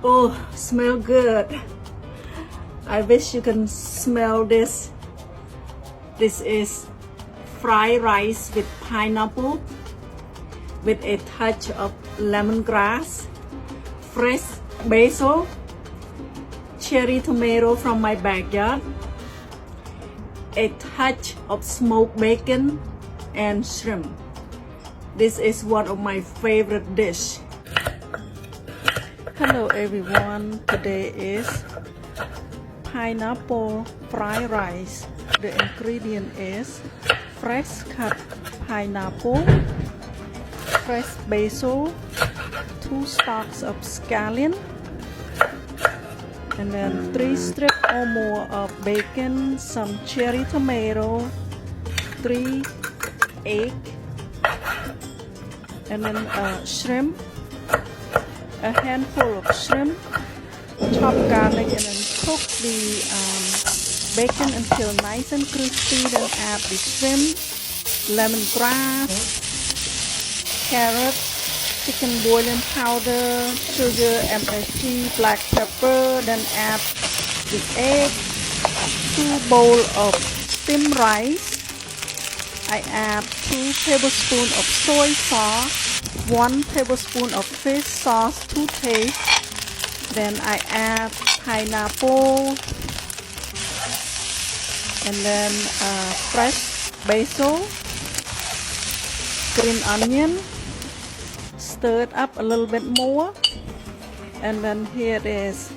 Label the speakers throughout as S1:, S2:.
S1: Oh, smell good. I wish you can smell this. This is fried rice with pineapple with a touch of lemongrass, fresh basil, cherry tomato from my backyard, a touch of smoked bacon and shrimp. This is one of my favorite dish. Hello everyone, today is pineapple fried rice. The ingredient is fresh cut pineapple, fresh basil, 2 stalks of scallion, and then 3 strips or more of bacon, some cherry tomato, 3 eggs, and then shrimp, a handful of shrimp, chopped garlic, and then cook the bacon until nice and crispy. Then add the shrimp, lemongrass, carrots, chicken boiling powder, sugar, MSG, black pepper. Then add the egg, 2 bowls of steamed rice. I add 2 tablespoons of soy sauce, 1 tablespoon of fish sauce to taste. Then I add pineapple, and then fresh basil, green onion. Stir it up a little bit more, and then here it is.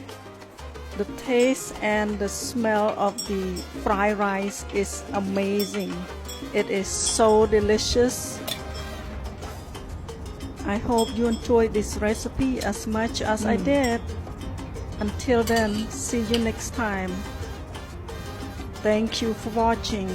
S1: The taste and the smell of the fried rice is amazing. It is so delicious. I hope you enjoyed this recipe as much as I did. Until then, see you next time. Thank you for watching.